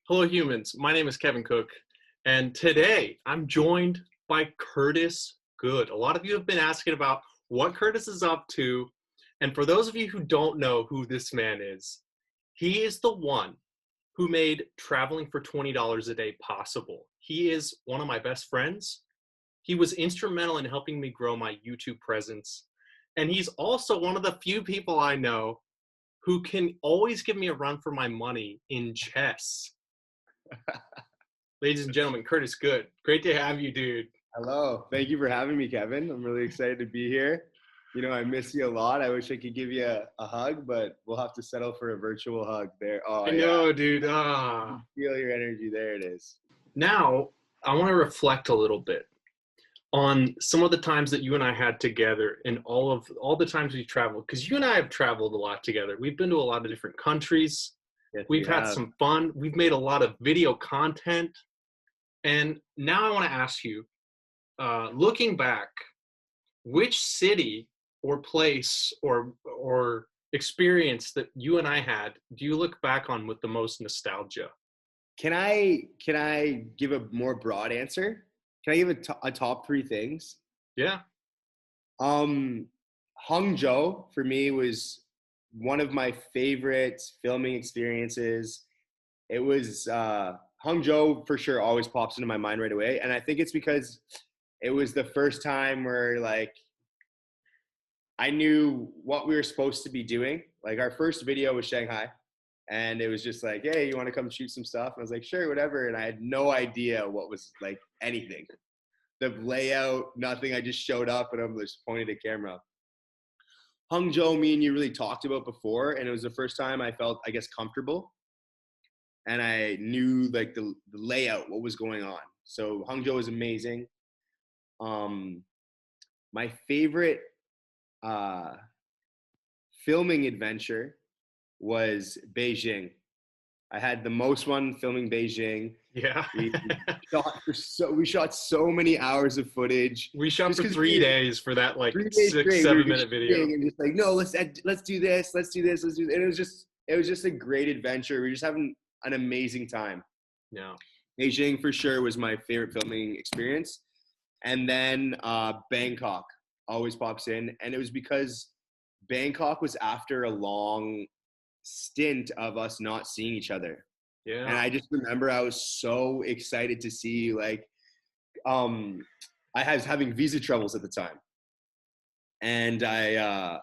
Hello, humans. My name is Kevin Cook, and today I'm joined by Curtis Good. A lot of you have been asking about what Curtis is up to, and for those of you who don't know who this man is, he is the one who made traveling for $20 a day possible. He is one of my best friends. He was instrumental in helping me grow my YouTube presence, and he's also one of the few people I know who can always give me a run for my money in chess. Ladies and gentlemen, Curtis Good. Great to have you, dude. Hello. Thank you for having me, Kevin. I'm really excited to be here. You know, I miss you a lot. I wish I could give you a hug, but we'll have to settle for a virtual hug there. Oh, I yeah. know, dude. Feel your energy. There it is. Now, I want to reflect a little bit on some of the times that you and I had together and all the times we traveled, because you and I have traveled a lot together. We've been to a lot of different countries. Yes, We've had some fun. We've made a lot of video content. And now I want to ask you, looking back, which city or place or experience that you and I had do you look back on with the most nostalgia? Can I give a more broad answer? Can I give a top three things? Yeah. Hangzhou for me was one of my favorite filming experiences. It was Hangzhou for sure always pops into my mind right away. And I think it's because it was the first time where like I knew what we were supposed to be doing. Like our first video was Shanghai and it was just like, hey, you want to come shoot some stuff? And I was like, sure, whatever. And I had no idea what was like anything. The layout, nothing. I just showed up and I'm just pointing the camera. Hangzhou, me and you really talked about before. And it was the first time I felt, I guess, comfortable. And I knew like the layout, what was going on. So Hangzhou was amazing. My favorite filming adventure was Beijing. I had the most fun filming Beijing. Yeah. We shot so many hours of footage. We shot for 3 days for that like 3 days 6-7 minute video. And just like, no, let's do this, let's do this. And it was just a great adventure. We were just having an amazing time. Yeah. Beijing for sure was my favorite filming experience. And then Bangkok always pops in. And it was because Bangkok was after a long stint of us not seeing each other. Yeah. And I just remember I was so excited to see like I was having visa troubles at the time. And I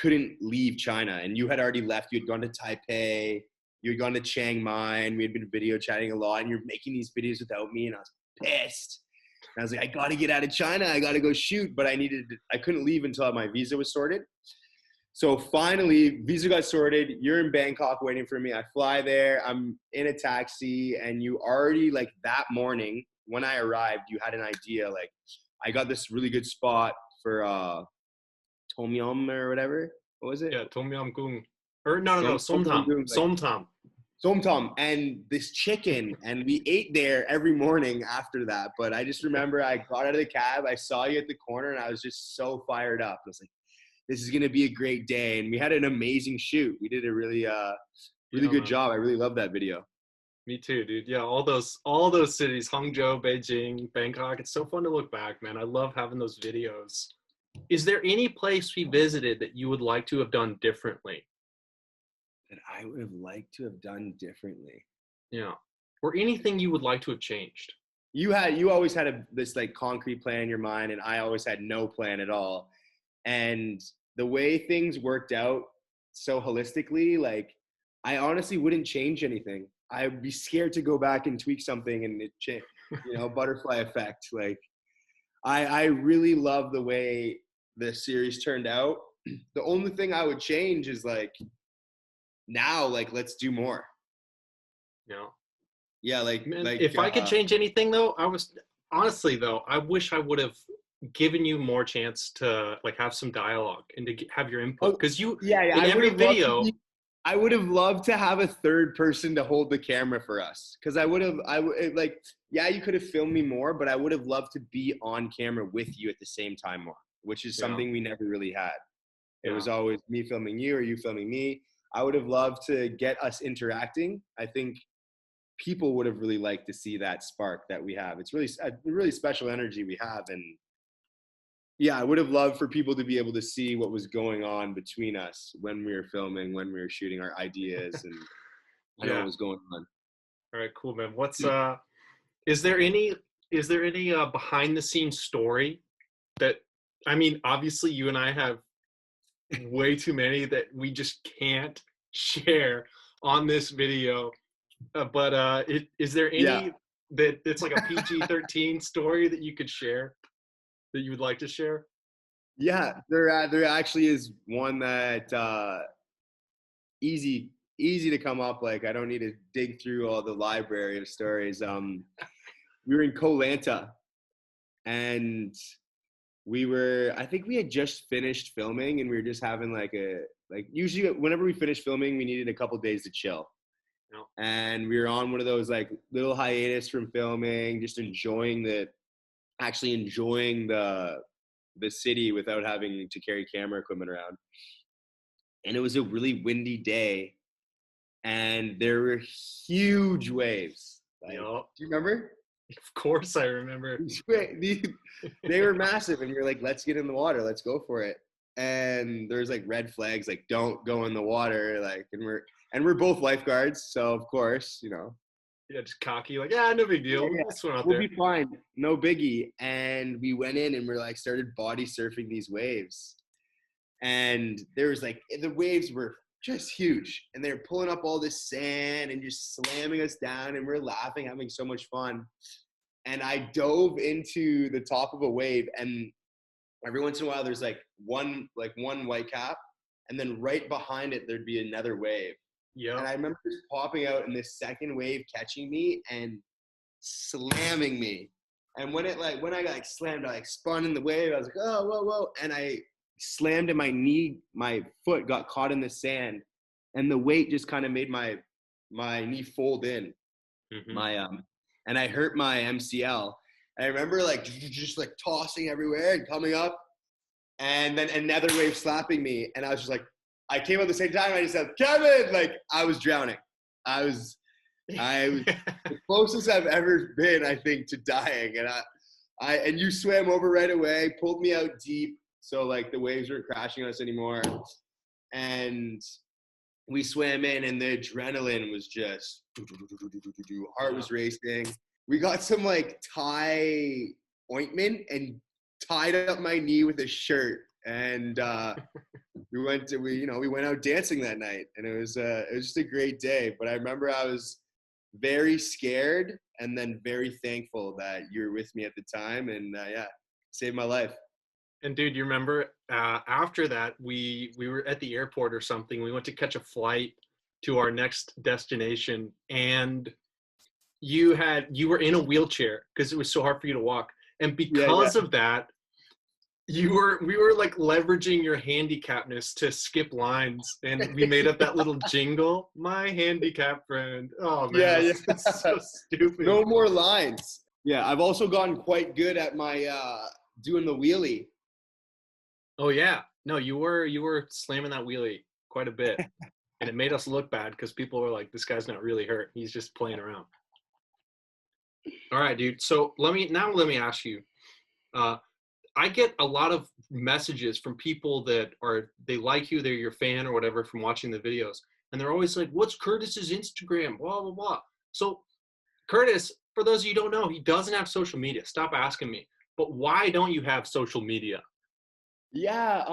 couldn't leave China. And you had already left. You had gone to Taipei. You had gone to Chiang Mai. And we had been video chatting a lot. And you're making these videos without me. And I was pissed. And I was like, I got to get out of China. I got to go shoot. But I couldn't leave until my visa was sorted. So finally, visa got sorted. You're in Bangkok waiting for me. I fly there. I'm in a taxi. And you already, like that morning, when I arrived, you had an idea. Like, I got this really good spot for Tom Yum or whatever. What was it? Yeah, Tom Yum Goong. Or no, Somtam. Somtam. Somtam. And this chicken. And we ate there every morning after that. But I just remember I got out of the cab. I saw you at the corner. And I was just so fired up. I was like, this is going to be a great day. And we had an amazing shoot. We did a really good job. I really love that video. Me too, dude. Yeah, all those cities, Hangzhou, Beijing, Bangkok. It's so fun to look back, man. I love having those videos. Is there any place we visited that you would like to have done differently? That I would have liked to have done differently. Yeah. Or anything you would like to have changed? You always had this like concrete plan in your mind, and I always had no plan at all. And the way things worked out so holistically, like I honestly wouldn't change anything. I'd be scared to go back and tweak something and it change, butterfly effect. Like I really love the way the series turned out. The only thing I would change is like now, like let's do more. Yeah. Yeah, like if I could change anything though, I wish I would have given you more chance to like have some dialogue and to have your input because in every video I would have loved to have a third person to hold the camera for us because you could have filmed me more, but I would have loved to be on camera with you at the same time more, which is something we never really had. It was always me filming you or you filming me. I would have loved to get us interacting. I think people would have really liked to see that spark that we have. It's really a really special energy we have. And yeah, I would have loved for people to be able to see what was going on between us when we were filming, when we were shooting our ideas, and I know what Yeah. was going on. All right, cool, man. Is there any behind the scenes story that, I mean, obviously you and I have way too many that we just can't share on this video. Is there Yeah. any that it's like a PG-13 story that you could share that you would like to share? Yeah, there actually is one that easy to come up. Like I don't need to dig through all the library of stories. We were in Koh Lanta, and I think we had just finished filming, and we were just having like usually whenever we finished filming, we needed a couple days to chill. No. And we were on one of those like little hiatus from filming, just actually enjoying the city without having to carry camera equipment around. And it was a really windy day, and there were huge waves. Like, Yep. do you remember? Of course I remember. They were massive, and we were like, let's get in the water, let's go for it. And there's like red flags, like don't go in the water, like, and we're both lifeguards, so of course, Yeah, just cocky, like, yeah, no big deal. yeah, We'll swim out we'll there. be fine, no biggie. And we went in, and we're like started body surfing these waves, and there was like the waves were just huge, and they're pulling up all this sand and just slamming us down, and we're laughing, having so much fun. And I dove into the top of a wave, and every once in a while there's like one white cap, and then right behind it there'd be another wave. Yeah. And I remember just popping out and this second wave catching me and slamming me. And when I got like slammed, I like spun in the wave. I was like, oh, whoa, whoa. And I slammed in my knee. My foot got caught in the sand, and the weight just kind of made my knee fold in. Mm-hmm. And I hurt my MCL. And I remember like just like tossing everywhere and coming up, and then another wave slapping me. And I was just like, I came up at the same time. I just said, Kevin, like I was drowning. I was the closest I've ever been, I think, to dying. And and you swam over right away, pulled me out deep, so like the waves weren't crashing us anymore. And we swam in, and the adrenaline was just, heart was racing. We got some like Thai ointment and tied up my knee with a shirt, and we went out dancing that night, and it was just a great day. But I remember I was very scared and then very thankful that you were with me at the time, and saved my life. And dude, you remember after that we were at the airport or something. We went to catch a flight to our next destination, and you were in a wheelchair because it was so hard for you to walk. And because of that, we were like leveraging your handicapness to skip lines, and we made up that little jingle, my handicap friend. Oh man, it's so stupid. No more lines. Yeah, I've also gotten quite good at my doing the wheelie. Oh yeah, no, you were slamming that wheelie quite a bit, and it made us look bad because people were like, "This guy's not really hurt; he's just playing around." All right, dude. So let me ask you. I get a lot of messages from people they like you, they're your fan or whatever from watching the videos, and they're always like, "What's Curtis's Instagram?" Blah blah blah. So, Curtis, for those of you who don't know, he doesn't have social media. Stop asking me. But why don't you have social media? Yeah,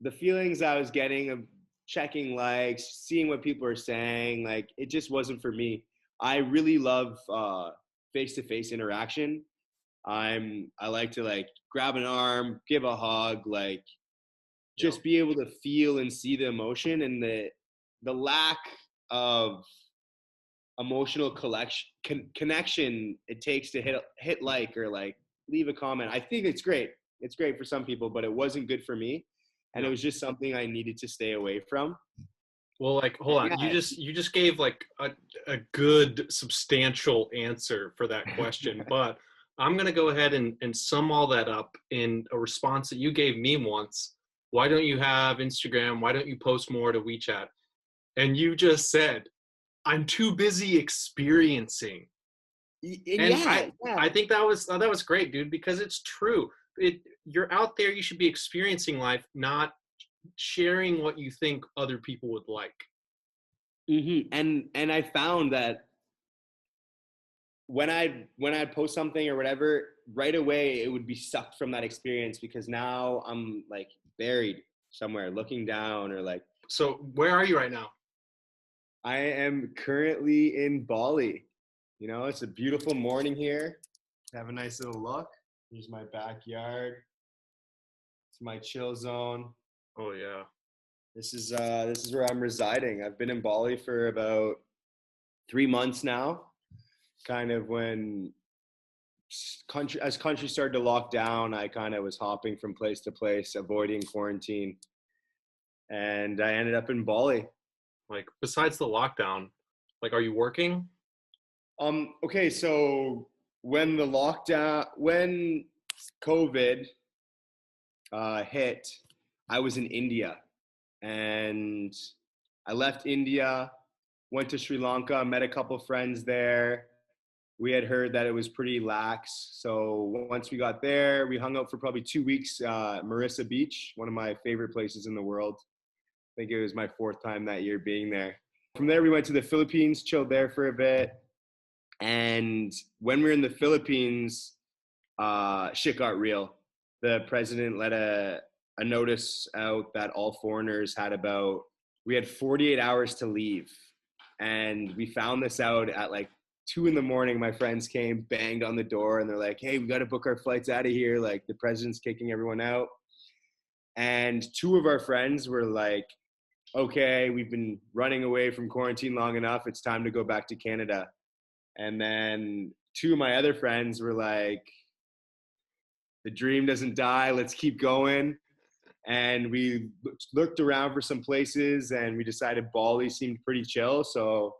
the feelings I was getting of checking likes, seeing what people are saying, like it just wasn't for me. I really love face-to-face interaction. I like to like grab an arm, give a hug, like just be able to feel and see the emotion, and the lack of emotional connection it takes to hit like or like leave a comment. I think it's great. It's great for some people, but it wasn't good for me, and it was just something I needed to stay away from. Well, like, hold on. You just gave like a good substantial answer for that question, but I'm going to go ahead and sum all that up in a response that you gave me once. Why don't you have Instagram? Why don't you post more to WeChat? And you just said, I'm too busy experiencing. And And yeah, yeah. I think that was great, dude, because it's true. You're out there, you should be experiencing life, not sharing what you think other people would like. And I found that when I'd post something or whatever, right away it would be sucked from that experience because now I'm like buried somewhere looking down or like So where are you right now? I am currently in Bali. You know, it's a beautiful morning here. Have a nice little look. Here's my backyard. It's my chill zone. Oh yeah. This is where I'm residing. I've been in Bali for about 3 months now. Kind of when country started to lock down, I kind of was hopping from place to place, avoiding quarantine, and I ended up in Bali. Like besides the lockdown, like are you working? Okay, so when COVID hit, I was in India, and I left India, went to Sri Lanka, met a couple friends there. We had heard that it was pretty lax. So once we got there, we hung out for probably 2 weeks. Marissa Beach, one of my favorite places in the world. I think it was my fourth time that year being there. From there, we went to the Philippines, chilled there for a bit. And when we were in the Philippines, shit got real. The president let a notice out that all foreigners we had 48 hours to leave. And we found this out at like 2 in the morning. My friends came, banged on the door, and they're like, hey, we got to book our flights out of here. Like the president's kicking everyone out. And two of our friends were like, okay, we've been running away from quarantine long enough. It's time to go back to Canada. And then two of my other friends were like, the dream doesn't die. Let's keep going. And we looked around for some places and we decided Bali seemed pretty chill. So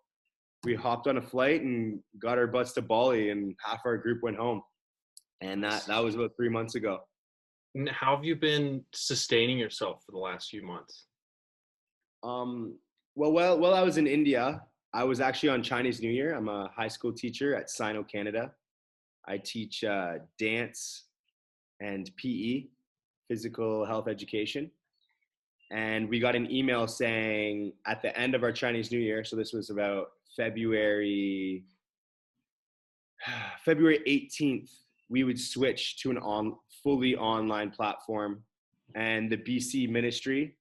we hopped on a flight and got our butts to Bali, and half our group went home. And that was about 3 months ago. And how have you been sustaining yourself for the last few months? While I was in India, I was actually on Chinese New Year. I'm a high school teacher at Sino Canada. I teach dance and PE, physical health education. And we got an email saying at the end of our Chinese New Year, so this was about February 18th, we would switch to fully online platform. And the BC ministry,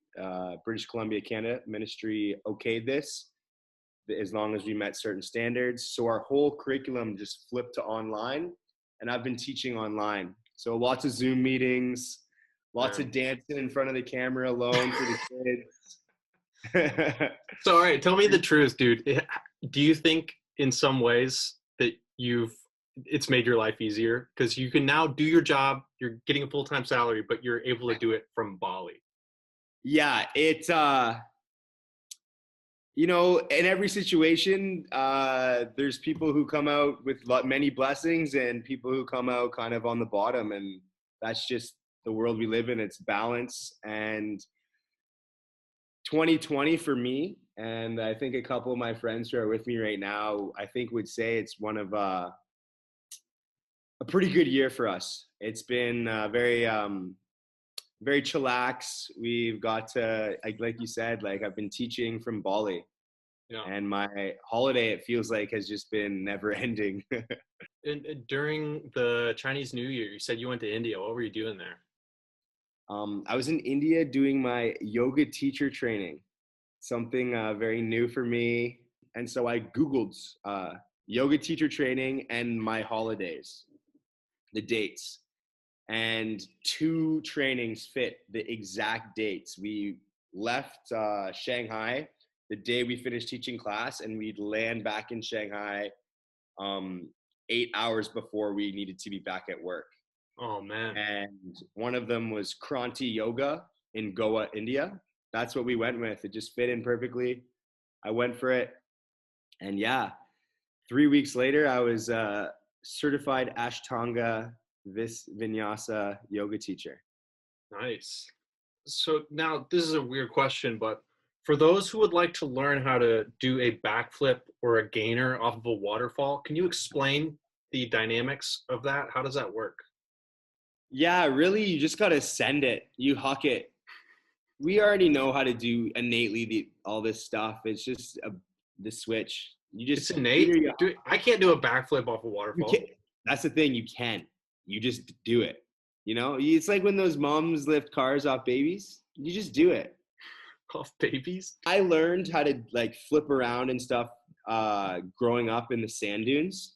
British Columbia, Canada ministry, okayed this as long as we met certain standards. So our whole curriculum just flipped to online, and I've been teaching online. So lots of Zoom meetings, lots of dancing in front of the camera alone for the kids. So, all right, tell me the truth, dude. Do you think in some ways that it's made your life easier? Because you can now do your job, you're getting a full-time salary, but you're able to do it from Bali. Yeah, in every situation, there's people who come out with many blessings and people who come out kind of on the bottom. And that's just the world we live in. It's balance. And 2020 for me, and I think a couple of my friends who are with me right now, I think would say it's one of a pretty good year for us. It's been very chillax. We've got to, like you said, like I've been teaching from Bali. Yeah. And my holiday, it feels like, has just been never ending. And during the Chinese New Year, you said you went to India. What were you doing there? I was in India doing my yoga teacher training, something very new for me. And so I Googled yoga teacher training and my holidays, the dates. And two trainings fit the exact dates. We left Shanghai the day we finished teaching class, and we'd land back in Shanghai 8 hours before we needed to be back at work. Oh, man. And one of them was Kranti Yoga in Goa, India. That's what we went with. It just fit in perfectly. I went for it. And yeah, 3 weeks later, I was a certified Ashtanga Vinyasa yoga teacher. Nice. So now this is a weird question, but for those who would like to learn how to do a backflip or a gainer off of a waterfall. Can you explain the dynamics of that? How does that work? Yeah, really, you just gotta send it. You huck it. We already know how to do innately all this stuff. It's just the switch. You It's just innate. either you, Dude, I can't do a backflip off a you waterfall. can. That's the thing. You can. You just do it. You know, it's like when those moms lift cars off babies. You just do it. Off babies? I learned how to like flip around and stuff growing up in the sand dunes.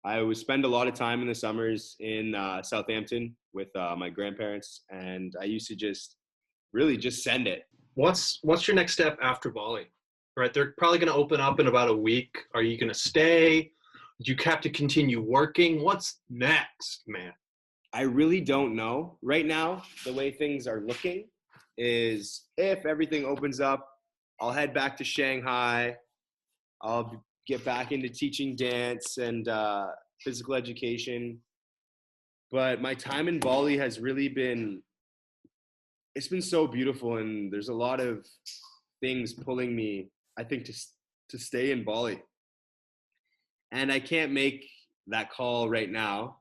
I would spend a lot of time in the summers in Southampton with my grandparents, and I used to just really just send it. What's your next step after Bali? Right, they're probably going to open up in about a week. Are you going to stay? Do you have to continue working? What's next, man? I really don't know right now. The way things are looking is if everything opens up, I'll head back to Shanghai. I'll get back into teaching dance and physical education. But my time in Bali has really been, it's been so beautiful, and there's a lot of things pulling me, I think, to stay in Bali. And I can't make that call right now,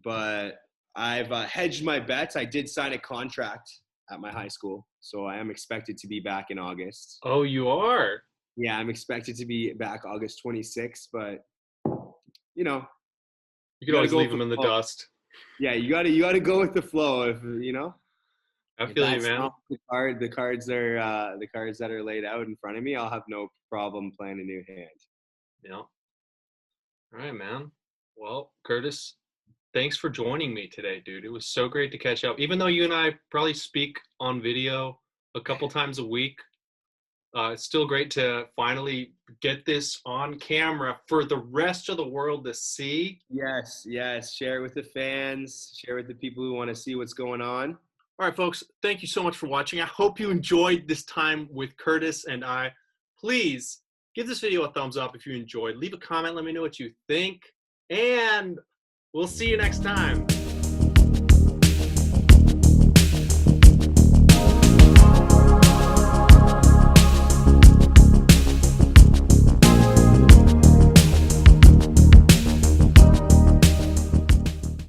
but I've hedged my bets. I did sign a contract at my high school, so I am expected to be back in August. Oh, you are? Yeah, I'm expected to be back August 26th, but you know, You you could got to always go leave with the them in the flow. dust. Yeah, you got to go with the flow. If you know, I if feel you, that's man. not the cards that are laid out in front of me, I'll have no problem playing a new hand. Yeah. All right, man. Well, Curtis, thanks for joining me today, dude. It was so great to catch up. Even though you and I probably speak on video a couple times a week, it's still great to finally get this on camera for the rest of the world to see. Yes, yes. Share it with the fans. Share with the people who want to see what's going on. All right, folks, thank you so much for watching. I hope you enjoyed this time with Curtis and I. Please give this video a thumbs up if you enjoyed. Leave a comment. Let me know what you think. And we'll see you next time.